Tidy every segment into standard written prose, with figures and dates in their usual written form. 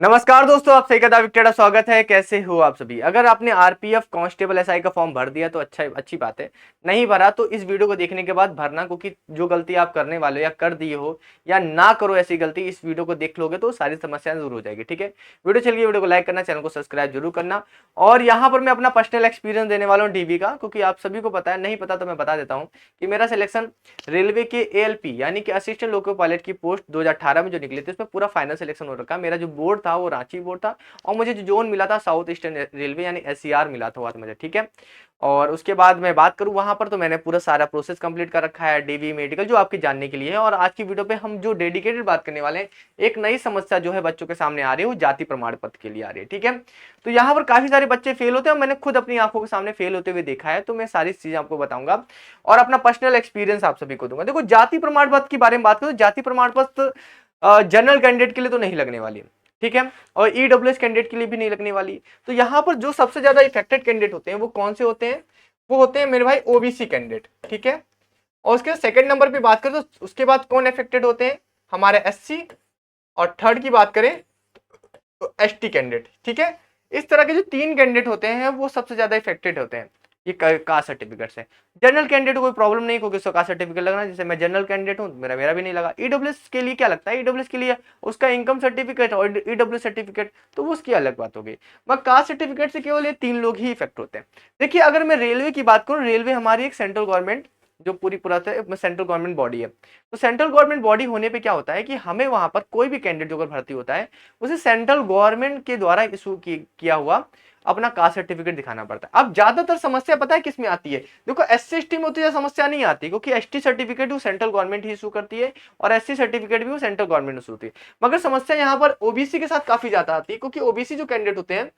नमस्कार दोस्तों, आप सही का विक्टेडा स्वागत है। कैसे हो आप सभी। अगर आपने आरपीएफ कांस्टेबल एसआई का फॉर्म भर दिया तो अच्छी बात है। नहीं भरा तो इस वीडियो को देखने के बाद भरना, क्योंकि जो गलती आप करने वाले हो या कर दिए हो या ना करो ऐसी गलती, इस वीडियो को देख लोगे तो सारी समस्याएं दूर हो जाएगी। ठीक है, वीडियो चलिए, वीडियो को लाइक करना, चैनल को सब्सक्राइब जरूर करना। और यहाँ पर मैं अपना पर्सनल एक्सपीरियंस देने वाला हूँ डीबी का, क्योंकि आप सभी को पता है, नहीं पता तो मैं बता देता हूँ कि मेरा सिलेक्शन रेलवे के एएलपी यानी कि असिस्टेंट लोको पायलट की पोस्ट 2018 में जो निकली थी उसमें पूरा फाइनल सिलेक्शन हो रखा। मेरा जो बोर्ड था वो रांची बोर्ड था और मुझे जो जोन मिला था साउथ ईस्टर्न रेलवे यानी एससीआर मिला था मुझे। ठीक है, और उसके बाद मैं बात करूं वहां पर तो मैंने पूरा सारा प्रोसेस कंप्लीट कर रखा है, डीवी मेडिकल, जो आपके जानने के लिए है। और आज की वीडियो पे हम जो डेडिकेटेड बात करने वाले हैं, एक नई समस्या जो है बच्चों के सामने आ रही है, वो जाति प्रमाण पत्र के लिए आ रही है। ठीक है, तो यहाँ पर काफी सारे बच्चे फेल होते हैं और मैंने खुद अपनी आंखों के सामने फेल होते हुए देखा है, तो मैं सारी चीजें आपको बताऊंगा और अपना पर्सनल एक्सपीरियंस आप सभी को दूंगा। देखो, जाति प्रमाण पत्र के बारे में बात करूं, जाति प्रमाण पत्र जनरल कैंडिडेट के लिए तो नहीं लगने वाली, ठीक है, और ईडब्ल्यूएस कैंडिडेट के लिए भी नहीं लगने वाली। तो यहाँ पर जो सबसे ज्यादा इफेक्टेड कैंडिडेट होते हैं वो कौन से होते हैं? वो होते हैं मेरे भाई ओबीसी कैंडिडेट। ठीक है, और उसके सेकंड नंबर पे बात करें तो उसके बाद कौन इफेक्टेड होते हैं? हमारे एससी। और थर्ड की बात करें तो एसटी कैंडिडेट। ठीक है, इस तरह के जो तीन कैंडिडेट होते हैं वो सबसे ज्यादा इफेक्टेड होते हैं ये कास्ट सर्टिफिकेट से। जनरल कैंडिडेट को कोई प्रॉब्लम नहीं, क्योंकि उसका कास्ट सर्टिफिकेट लगना, जैसे मैं जनरल कैंडिडेट हूँ, मेरा भी नहीं लगा। ईडब्ल्यूएस के लिए क्या लगता है? ईडब्ल्यूएस के लिए उसका इनकम सर्टिफिकेट और ईडब्ल्यू सर्टिफिकेट, तो वो उसकी अलग बात हो गई। मगर कास्ट सर्टिफिकेट से केवल ये तीन लोग ही इफेक्ट होते हैं। देखिए, अगर मैं रेलवे की बात करूँ, रेलवे हमारी एक सेंट्रल गवर्नमेंट जो पूरा सेंट्रल गवर्नमेंट बॉडी है। तो सेंट्रल गवर्नमेंट बॉडी होने पे क्या होता है कि हमें वहां पर कोई भी कैंडिडेट जो अगर भर्ती होता है उसे सेंट्रल गवर्नमेंट के द्वारा इशू किया हुआ अपना कास्ट सर्टिफिकेट दिखाना पड़ता है। अब ज्यादातर समस्या पता है किसमें आती है? देखो, एससी एसटी में उतनी समस्या नहीं आती, क्योंकि एसटी सर्टिफिकेट वो सेंट्रल गवर्नमेंट ही इशू करती है और एससी सर्टिफिकेट भी वो सेंट्रल गवर्नमेंट इशू होती है। मगर समस्या यहाँ पर ओबीसी के साथ काफी ज्यादा आती है, क्योंकि ओबीसी जो कैंडिडेट होते हैं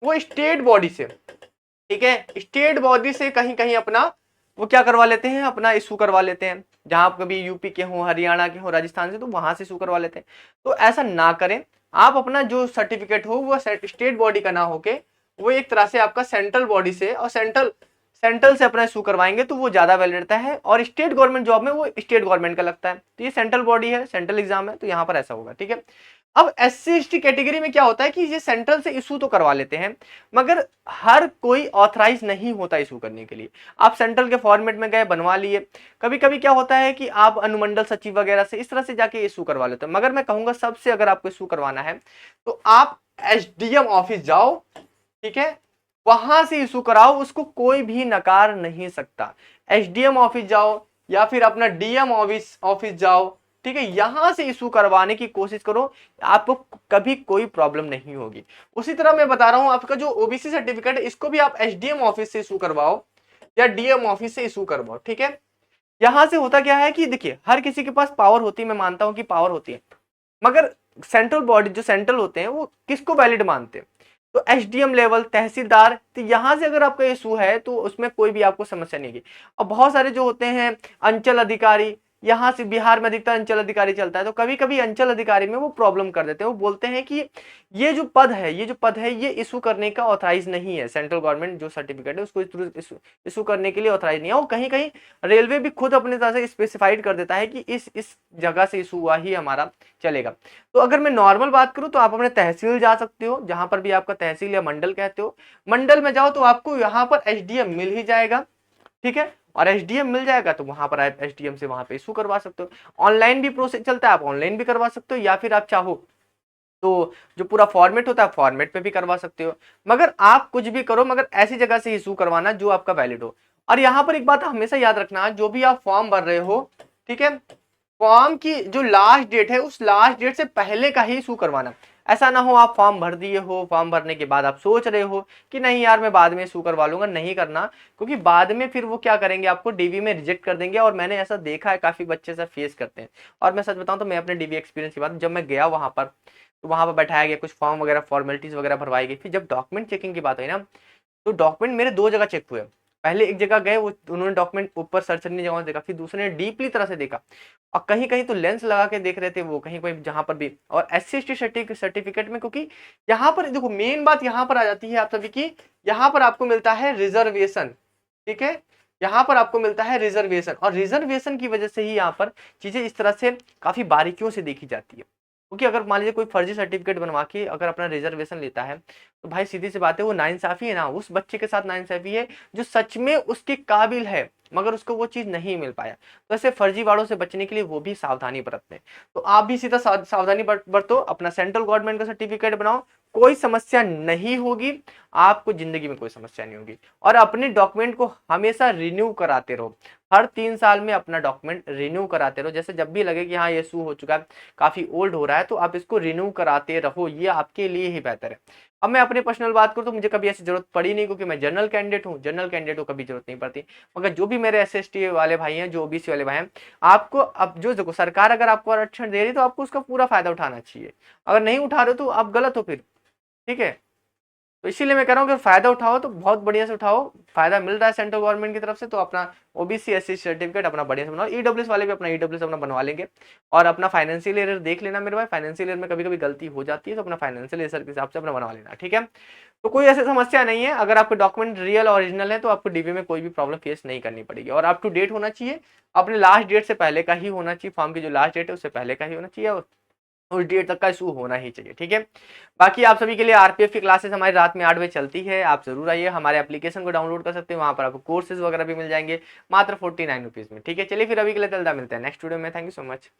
वो स्टेट बॉडी से, ठीक है, स्टेट बॉडी से कहीं कहीं अपना वो क्या करवा लेते हैं, अपना इशू करवा लेते हैं। जहां आप कभी यूपी के हो, हरियाणा के हो, राजस्थान से, तो वहां से इशू करवा लेते हैं। तो ऐसा ना करें, आप अपना जो सर्टिफिकेट हो वो स्टेट बॉडी का ना होके वो एक तरह से आपका सेंट्रल बॉडी से और सेंट्रल से अपना इशू करवाएंगे तो वो ज्यादा वैलिड रहता है। और स्टेट गवर्नमेंट जॉब में वो स्टेट गवर्नमेंट का लगता है, तो ये सेंट्रल बॉडी है, सेंट्रल एग्जाम है, तो यहाँ पर ऐसा होगा। ठीक है, अब एससी एसटी कैटेगरी में क्या होता है कि ये सेंट्रल से इशू तो करवा लेते हैं, मगर हर कोई ऑथराइज नहीं होता इशू करने के लिए। आप सेंट्रल के फॉर्मेट में गए, बनवा लिए। कभी कभी क्या होता है कि आप अनुमंडल सचिव वगैरह से इस तरह से जाके इशू करवा लेते हो। मगर मैं कहूंगा सबसे अगर आपको इशू करवाना है तो आप एसडीएम ऑफिस जाओ, ठीक है, वहां से इशू कराओ, उसको कोई भी नकार नहीं सकता। एसडीएम ऑफिस जाओ या फिर अपना डीएम ऑफिस जाओ, ठीक है, यहां से इशू करवाने की कोशिश करो, आपको कभी कोई प्रॉब्लम नहीं होगी। उसी तरह मैं बता रहा हूं, आपका जो ओबीसी सर्टिफिकेट है इसको भी आप एसडीएम ऑफिस से इशू करवाओ या डीएम ऑफिस से इशू करवाओ। ठीक है, यहां से होता क्या है कि देखिए, हर किसी के पास पावर होती है, मैं मानता हूं कि पावर होती है, मगर सेंट्रल बॉडी जो सेंट्रल होते हैं वो किसको वैलिड मानते हैं? तो एसडीएम लेवल, तहसीलदार। तो यहां से अगर आपका इशू है तो उसमें कोई भी आपको समस्या नहीं होगी। और बहुत सारे जो होते हैं अंचल अधिकारी, यहाँ से बिहार में अधिकतर अंचल अधिकारी चलता है, तो कभी कभी अंचल अधिकारी में वो प्रॉब्लम कर देते हैं। वो बोलते हैं कि ये जो पद है ये इशू करने का ऑथराइज नहीं है, सेंट्रल गवर्नमेंट जो सर्टिफिकेट है उसको इशू करने के लिए ऑथराइज नहीं है। वो कहीं कहीं रेलवे भी खुद अपने तरह से स्पेसिफाइड कर देता है कि इस जगह से इशू हुआ ही हमारा चलेगा। तो अगर मैं नॉर्मल बात करूं तो आप अपने तहसील जा सकते हो, जहां पर भी आपका तहसील या मंडल कहते हो, मंडल में जाओ तो आपको यहाँ पर एसडीएम मिल ही जाएगा। ठीक है, और एसडीएम मिल जाएगा तो वहां पर आप एसडीएम से वहां पे इशू करवा सकते हो। ऑनलाइन भी प्रोसेस चलता है, आप ऑनलाइन भी करवा सकते हो, या फिर आप चाहो तो जो पूरा फॉर्मेट होता है फॉर्मेट पे भी करवा सकते हो। मगर आप कुछ भी करो, मगर ऐसी जगह से इशू करवाना जो आपका वैलिड हो। और यहाँ पर एक बात हमेशा याद रखना, जो भी आप फॉर्म भर रहे हो, ठीक है, फॉर्म की जो लास्ट डेट है उस लास्ट डेट से पहले का ही इशू करवाना। ऐसा ना हो आप फॉर्म भर दिए हो, फॉर्म भरने के बाद आप सोच रहे हो कि नहीं यार मैं बाद में इशू करवा लूंगा, नहीं करना, क्योंकि बाद में फिर वो क्या करेंगे, आपको डीवी में रिजेक्ट कर देंगे। और मैंने ऐसा देखा है, काफी बच्चे ऐसा फेस करते हैं। और मैं सच बताऊं तो मैं अपने डीवी एक्सपीरियंस की बात, जब मैं गया वहां पर तो वहां पर बैठाया गया, कुछ फॉर्म वगैरह फॉर्मेलिटीज वगैरह भरवाई गई। फिर जब डॉक्यूमेंट चेकिंग की बात हुई ना, तो डॉक्यूमेंट मेरे दो जगह चेक हुए। पहले एक जगह गए, वो उन्होंने डॉक्यूमेंट ऊपर सर्च करने जगह देखा, फिर दूसरे ने डीपली तरह से देखा, और कहीं कहीं तो लेंस लगा के देख रहे थे वो, कहीं कहीं जहां पर भी। और एससी एसटी सर्टिफिकेट में, क्योंकि यहाँ पर देखो मेन बात यहाँ पर आ जाती है आप सभी की, यहाँ पर आपको मिलता है रिजर्वेशन। ठीक है, यहाँ पर आपको मिलता है रिजर्वेशन, और रिजर्वेशन की वजह से ही यहाँ पर चीजें इस तरह से काफी बारीकियों से देखी जाती है। क्योंकि अगर मान लीजिए कोई फर्जी सर्टिफिकेट बनवा के अगर अपना रिजर्वेशन लेता है तो भाई सीधी सी बात है वो नाइंसाफी है ना, उस बच्चे के साथ नाइंसाफी है जो सच में उसके काबिल है मगर उसको वो चीज नहीं मिल पाया। तो ऐसे फर्जीवाड़ों से बचने के लिए वो भी सावधानी बरतते। तो आप भी सीधा सावधानी बरतो, अपना सेंट्रल गवर्नमेंट का सर्टिफिकेट बनाओ, कोई समस्या नहीं होगी, आपको जिंदगी में कोई समस्या नहीं होगी। और अपने डॉक्यूमेंट को हमेशा रिन्यू कराते रहो, हर 3 साल में अपना डॉक्यूमेंट रिन्यू कराते रहो। जैसे जब भी लगे कि हाँ ये इशू हो चुका है, काफी ओल्ड हो रहा है, तो आप इसको रिन्यू कराते रहो, ये आपके लिए ही बेहतर है। अब मैं अपनी पर्सनल बात करूँ तो मुझे कभी ऐसी जरूरत पड़ी नहीं, क्योंकि मैं जनरल कैंडिडेट हूँ, जनरल कैंडिडेट को कभी जरूरत नहीं पड़ती। मगर जो भी मेरे SC/ST वाले भाई हैं, जो OBC वाले भाई हैं, आपको अब जो देखो सरकार अगर आपको आरक्षण दे रही है तो आपको उसका पूरा फायदा उठाना चाहिए। अगर नहीं उठा रहे हो तो आप गलत हो फिर, ठीक है। तो इसीलिए मैं कह रहा हूँ कि फायदा उठाओ तो बहुत बढ़िया से उठाओ, फायदा मिल रहा है सेंट्रल गवर्नमेंट की तरफ से, तो अपना OBC SC सर्टिफिकेट अपना बढ़िया से बनाओ। EWS वाले भी अपना EWS अपना बनवा लेंगे। और अपना फाइनेंशियल ईयर देख लेना मेरे भाई, फाइनेंशियल ईयर में कभी कभी गलती हो जाती है, तो अपना फाइनेंशियल ईयर के हिसाब से अपना बनवा लेना, ठीक है। तो कोई ऐसी समस्या नहीं है, अगर आपके डॉक्यूमेंट रियल ओरिजिनल है तो आपको DV में कोई भी प्रॉब्लम फेस नहीं करनी पड़ेगी। और अप टू डेट होना चाहिए, अपने लास्ट डेट से पहले का ही होना चाहिए, फॉर्म की जो लास्ट डेट है उससे पहले का ही होना चाहिए, उस डेट तक का इशू होना ही चाहिए, ठीक है। बाकी आप सभी के लिए RPF की क्लासेस हमारी रात में 8 बजे चलती है, आप जरूर आइए, हमारे एप्लीकेशन को डाउनलोड कर सकते हैं, वहां पर आपको कोर्सेज वगैरह भी मिल जाएंगे मात्र 49 रुपीज में, ठीक है। चलिए फिर अभी के लिए मिलते हैं नेक्स्ट वीडियो में, थैंक यू सो मच।